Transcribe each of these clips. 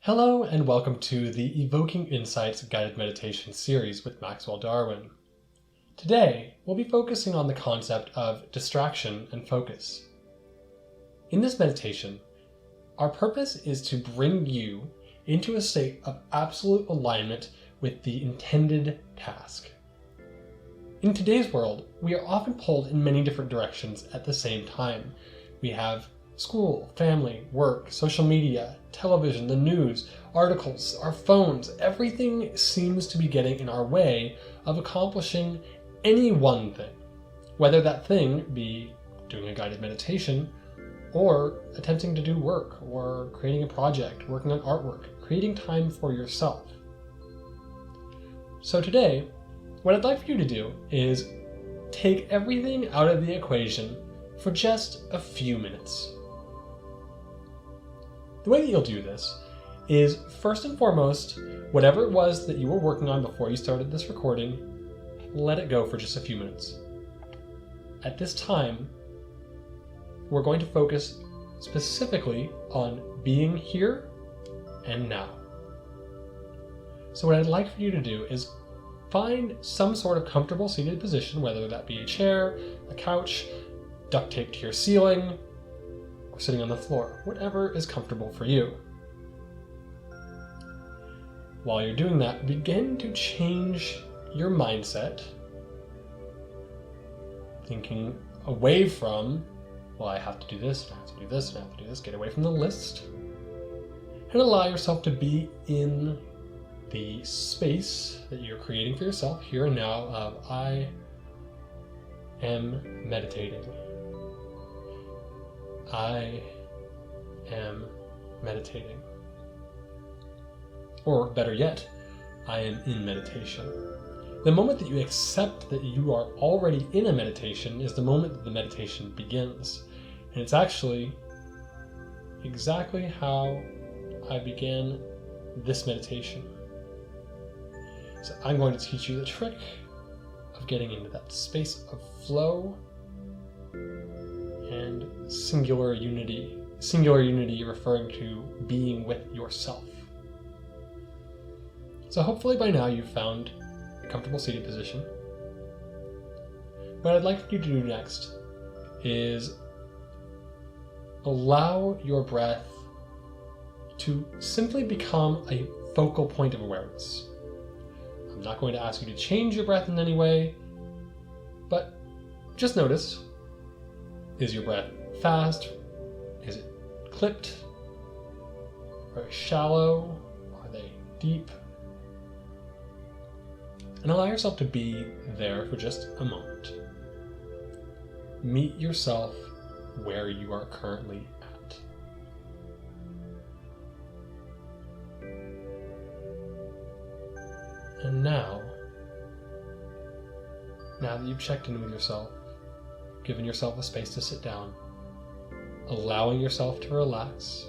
Hello and welcome to the Evoking Insights Guided Meditation series with Maxwell Darwin. Today, we'll be focusing on the concept of distraction and focus. In this meditation, our purpose is to bring you into a state of absolute alignment with the intended task. In today's world, we are often pulled in many different directions at the same time. We have school, family, work, social media, television, the news, articles, our phones. Everything seems to be getting in our way of accomplishing any one thing, whether that thing be doing a guided meditation or attempting to do work or creating a project, working on artwork, creating time for yourself. So today, what I'd like for you to do is take everything out of the equation for just a few minutes. The way that you'll do this is, first and foremost, whatever it was that you were working on before you started this recording, let it go for just a few minutes. At this time, we're going to focus specifically on being here and now. So what I'd like for you to do is find some sort of comfortable seated position, whether that be a chair, a couch, duct taped to your ceiling, or sitting on the floor, whatever is comfortable for you. While you're doing that, begin to change your mindset, thinking away from, well, I have to do this, and I have to do this, and I have to do this. Get away from the list, and allow yourself to be in the space that you're creating for yourself here and now of I am meditating. I am meditating. Or better yet, I am in meditation. The moment that you accept that you are already in a meditation is the moment that the meditation begins. And it's actually exactly how I began this meditation. So I'm going to teach you the trick of getting into that space of flow and singular unity. Singular unity referring to being with yourself. So hopefully by now you've found a comfortable seated position. What I'd like you to do next is allow your breath to simply become a focal point of awareness. I'm not going to ask you to change your breath in any way, but just notice, is your breath fast? Is it clipped? Are they shallow? Are they deep? And allow yourself to be there for just a moment. Meet yourself where you are currently at. And now that you've checked in with yourself, given yourself a space to sit down, allowing yourself to relax,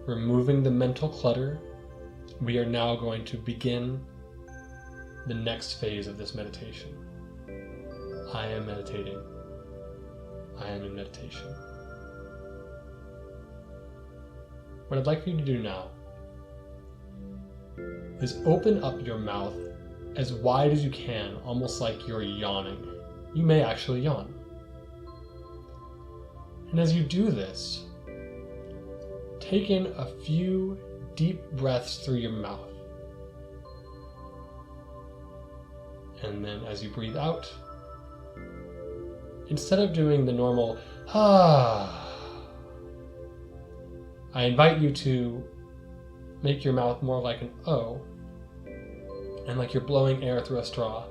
removing the mental clutter, we are now going to begin the next phase of this meditation. I am meditating. I am in meditation. What I'd like for you to do now is open up your mouth as wide as you can, almost like you're yawning. You may actually yawn. And as you do this, take in a few deep breaths through your mouth. And then as you breathe out, instead of doing the normal I invite you to make your mouth more like an O, and like you're blowing air through a straw.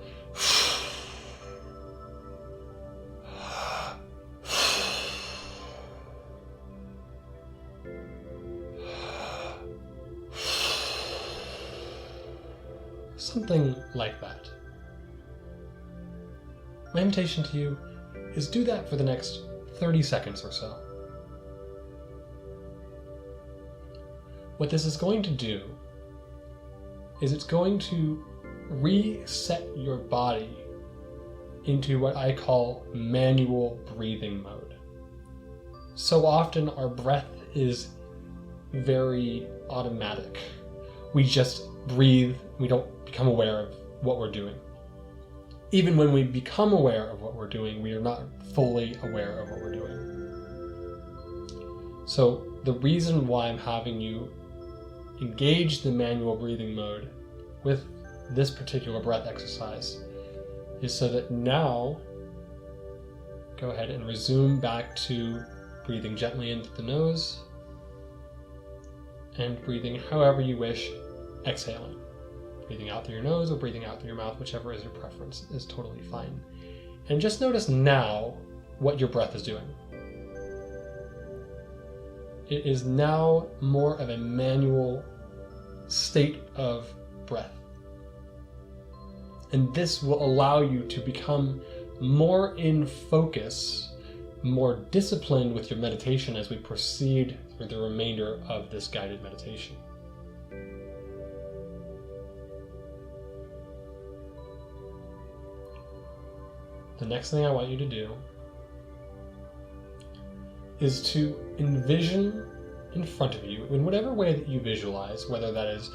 Something like that. My invitation to you is do that for the next 30 seconds or so. What this is going to do is it's going to reset your body into what I call manual breathing mode. So often our breath is very automatic. We just breathe, we don't become aware of what we're doing. Even when we become aware of what we're doing, we are not fully aware of what we're doing. So the reason why I'm having you engage the manual breathing mode with this particular breath exercise is so that now, go ahead and resume back to breathing gently in through the nose and breathing however you wish, exhaling. Breathing out through your nose or breathing out through your mouth, whichever is your preference, is totally fine. And just notice now what your breath is doing. It is now more of a manual state of breath. And this will allow you to become more in focus, more disciplined with your meditation as we proceed through the remainder of this guided meditation. The next thing I want you to do is to envision in front of you, in whatever way that you visualize, whether that is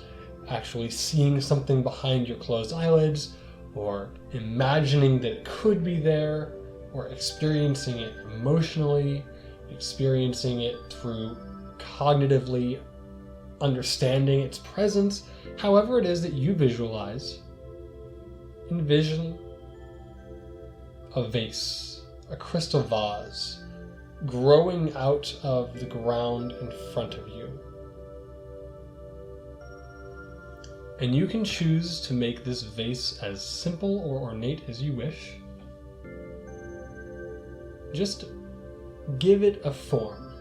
actually seeing something behind your closed eyelids, or imagining that it could be there, or experiencing it emotionally, experiencing it through cognitively understanding its presence, however it is that you visualize, envision a vase, a crystal vase, growing out of the ground in front of you. And you can choose to make this vase as simple or ornate as you wish. Just give it a form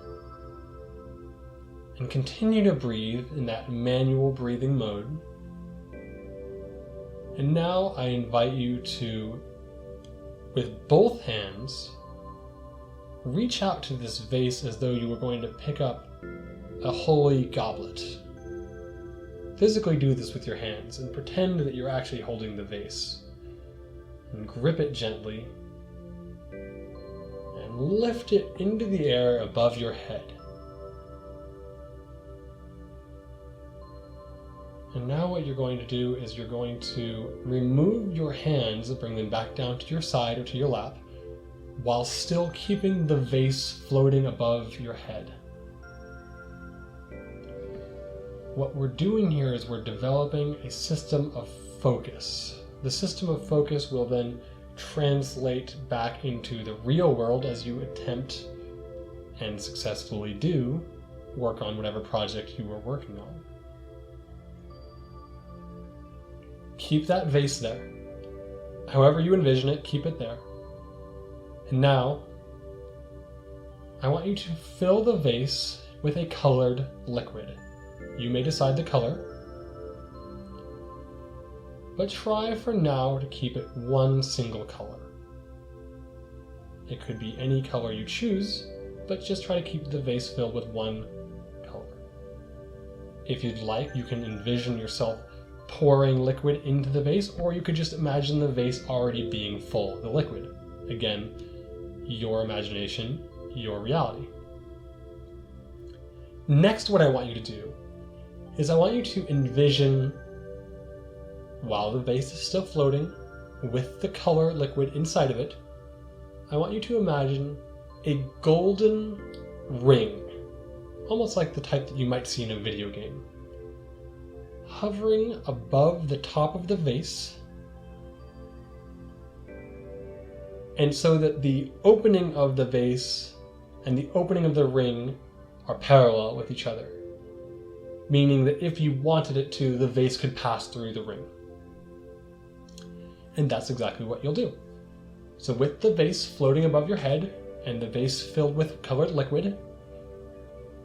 and continue to breathe in that manual breathing mode. And now I invite you to, with both hands, reach out to this vase as though you were going to pick up a holy goblet. Physically do this with your hands and pretend that you're actually holding the vase. And grip it gently and lift it into the air above your head. And now what you're going to do is you're going to remove your hands and bring them back down to your side or to your lap, while still keeping the vase floating above your head. What we're doing here is we're developing a system of focus. The system of focus will then translate back into the real world as you attempt and successfully do work on whatever project you are working on. Keep that vase there. However you envision it, keep it there. And now, I want you to fill the vase with a colored liquid. You may decide the color, but try for now to keep it one single color. It could be any color you choose, but just try to keep the vase filled with one color. If you'd like, you can envision yourself pouring liquid into the vase, or you could just imagine the vase already being full of the liquid. Again, your imagination, your reality. Next, what I want you to do is I want you to envision, while the vase is still floating, with the color liquid inside of it, I want you to imagine a golden ring, almost like the type that you might see in a video game, hovering above the top of the vase, and so that the opening of the vase and the opening of the ring are parallel with each other, meaning that if you wanted it to, the vase could pass through the ring. And that's exactly what you'll do. So with the vase floating above your head and the vase filled with colored liquid,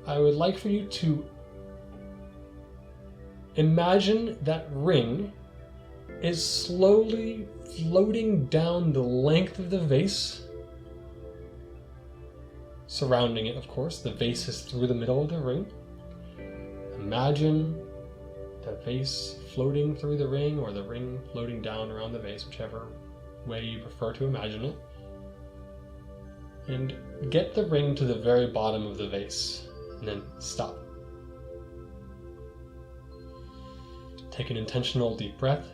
I would like for you to imagine that ring is slowly floating down the length of the vase, surrounding it, of course. The vase is through the middle of the ring. Imagine the vase floating through the ring, or the ring floating down around the vase, whichever way you prefer to imagine it. And get the ring to the very bottom of the vase, and then stop. Take an intentional deep breath.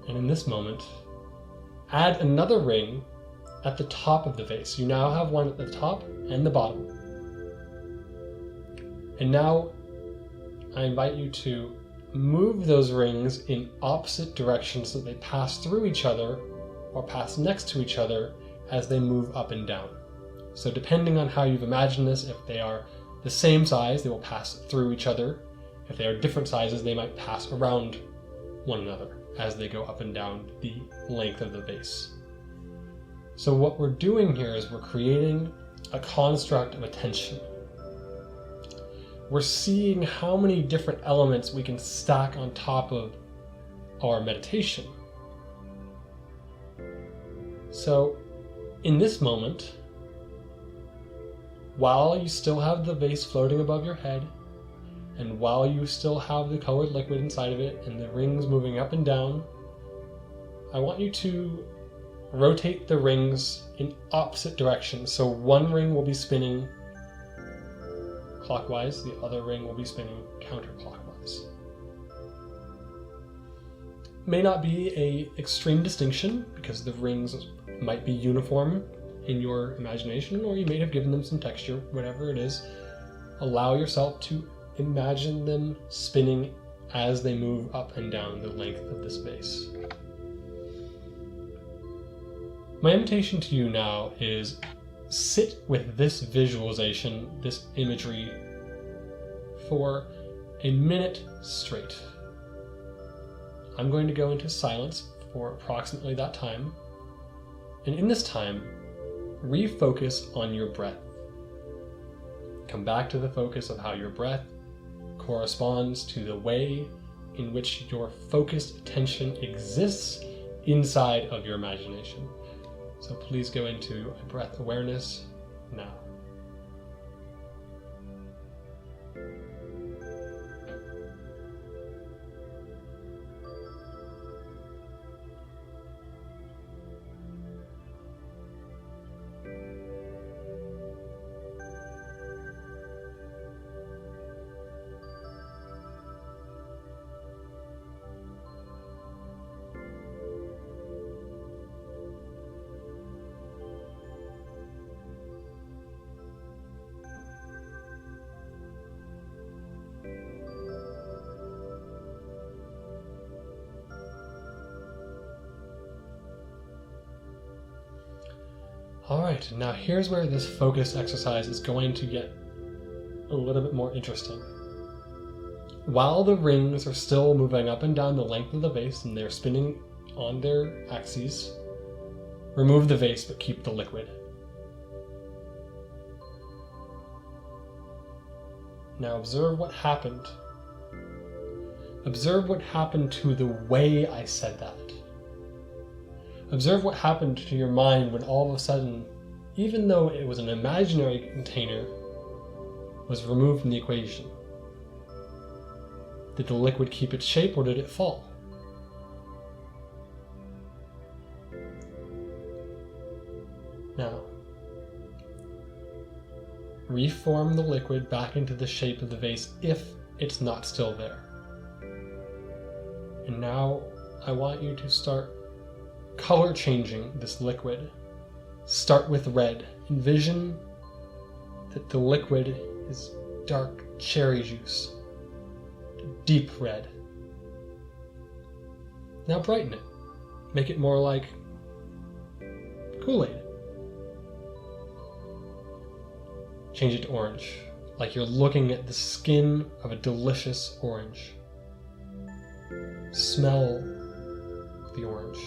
And in this moment, add another ring at the top of the vase. You now have one at the top and the bottom. And now I invite you to move those rings in opposite directions so that they pass through each other or pass next to each other as they move up and down. So depending on how you've imagined this, if they are the same size, they will pass through each other. If they are different sizes, they might pass around one another as they go up and down the length of the vase. So what we're doing here is we're creating a construct of attention. We're seeing how many different elements we can stack on top of our meditation. So in this moment, while you still have the vase floating above your head, and while you still have the colored liquid inside of it and the rings moving up and down, I want you to rotate the rings in opposite directions. So one ring will be spinning clockwise, the other ring will be spinning counterclockwise. May not be an extreme distinction because the rings might be uniform in your imagination, or you may have given them some texture, whatever it is. Allow yourself to imagine them spinning as they move up and down the length of this vase. My invitation to you now is sit with this visualization, this imagery, for a minute straight. I'm going to go into silence for approximately that time, and in this time, refocus on your breath. Come back to the focus of how your breath corresponds to the way in which your focused attention exists inside of your imagination. So please go into a breath awareness now. Alright, now here's where this focus exercise is going to get a little bit more interesting. While the rings are still moving up and down the length of the vase and they're spinning on their axes, remove the vase but keep the liquid. Now observe what happened. Observe what happened to the way I said that. Observe what happened to your mind when all of a sudden, even though it was an imaginary container, was removed from the equation. Did the liquid keep its shape or did it fall? Now, reform the liquid back into the shape of the vase if it's not still there. And now I want you to start color changing this liquid. Start with red. Envision that the liquid is dark cherry juice, deep red. Now brighten it. Make it more like Kool-Aid. Change it to orange, like you're looking at the skin of a delicious orange. Smell the orange.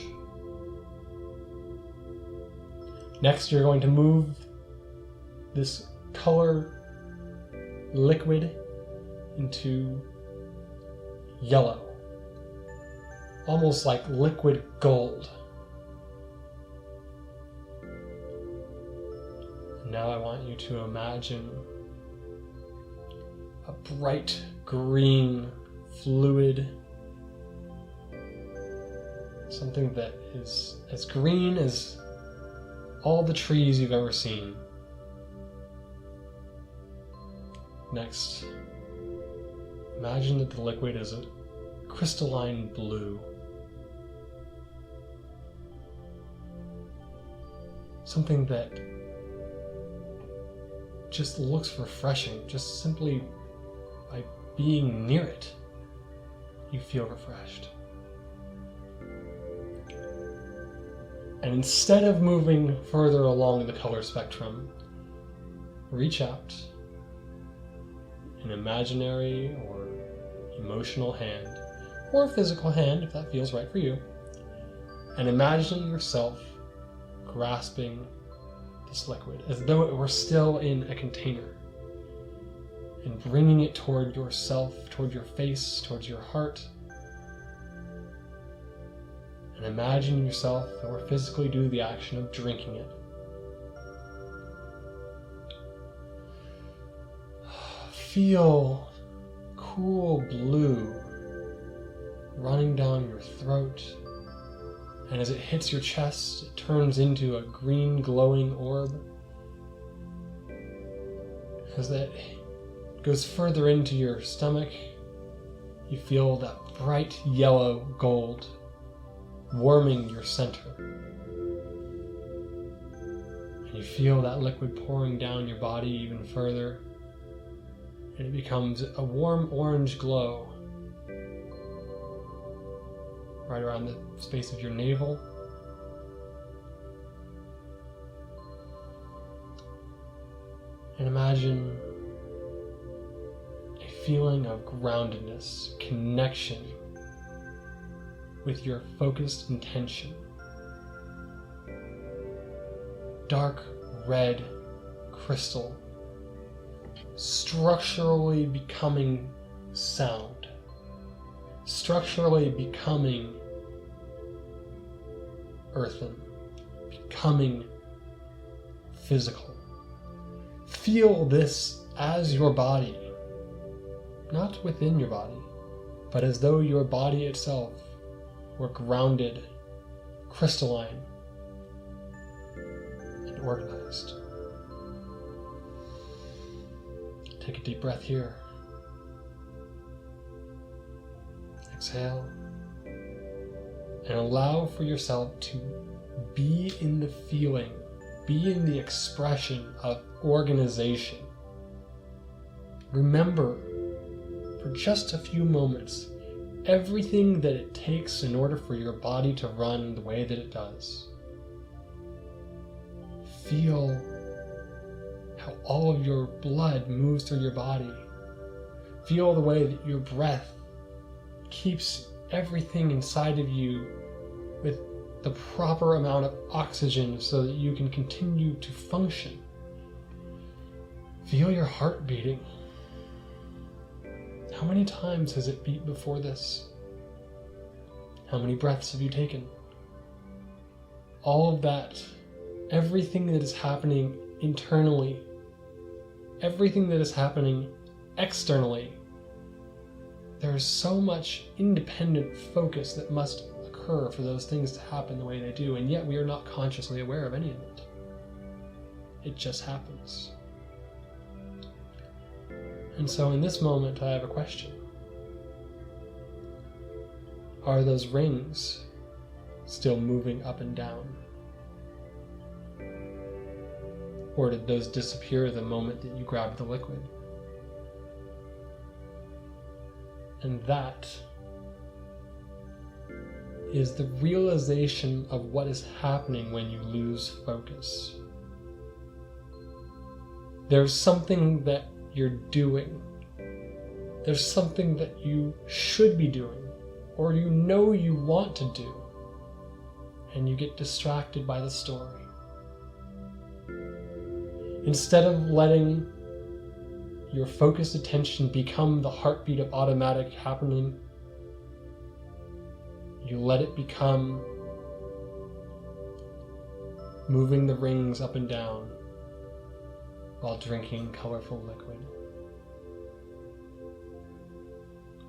Next, you're going to move this color liquid into yellow, almost like liquid gold. Now I want you to imagine a bright green fluid, something that is as green as all the trees you've ever seen. Next, imagine that the liquid is a crystalline blue. Something that just looks refreshing, just simply by being near it, you feel refreshed. And instead of moving further along the color spectrum, reach out an imaginary or emotional hand, or a physical hand if that feels right for you, and imagine yourself grasping this liquid as though it were still in a container, and bringing it toward yourself, toward your face, towards your heart. And imagine yourself, or physically do the action of drinking it. Feel cool blue running down your throat, and as it hits your chest, it turns into a green glowing orb. As that goes further into your stomach, you feel that bright yellow gold warming your center. And you feel that liquid pouring down your body even further, and it becomes a warm orange glow right around the space of your navel. And imagine a feeling of groundedness, connection with your focused intention. Dark red crystal structurally becoming sound, structurally becoming earthen, becoming physical. Feel this as your body, not within your body, but as though your body itself were grounded, crystalline, and organized. Take a deep breath here. Exhale. And allow for yourself to be in the feeling, be in the expression of organization. Remember, for just a few moments, everything that it takes in order for your body to run the way that it does. Feel how all of your blood moves through your body. Feel the way that your breath keeps everything inside of you with the proper amount of oxygen so that you can continue to function. Feel your heart beating. How many times has it beat before this? How many breaths have you taken? All of that, everything that is happening internally, everything that is happening externally, there is so much independent focus that must occur for those things to happen the way they do, and yet we are not consciously aware of any of it. It just happens. And so in this moment, I have a question. Are those rings still moving up and down? Or did those disappear the moment that you grabbed the liquid? And that is the realization of what is happening when you lose focus. There's something that you're doing. There's something that you should be doing, or you know you want to do, and you get distracted by the story. Instead of letting your focused attention become the heartbeat of automatic happening, you let it become moving the rings up and down while drinking colorful liquid.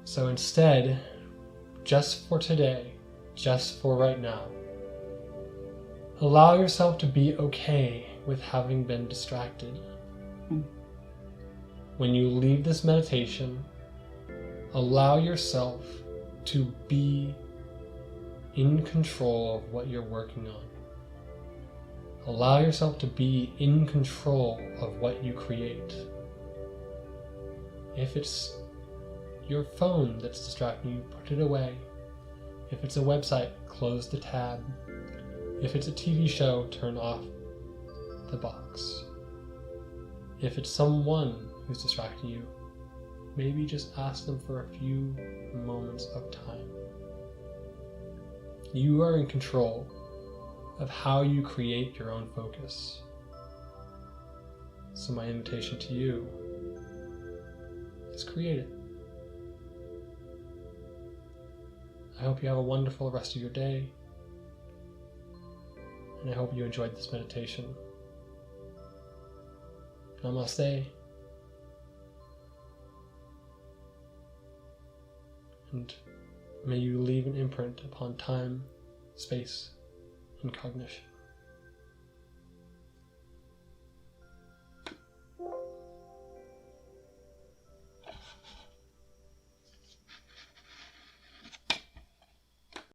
So instead, just for today, just for right now, allow yourself to be okay with having been distracted. when you leave this meditation, allow yourself to be in control of what you're working on. Allow yourself to be in control of what you create. If it's your phone that's distracting you, put it away. If it's a website, close the tab. If it's a TV show, turn off the box. If it's someone who's distracting you, maybe just ask them for a few moments of time. You are in control of how you create your own focus. So my invitation to you is create it. I hope you have a wonderful rest of your day, and I hope you enjoyed this meditation. Namaste. And may you leave an imprint upon time, space, and cognition.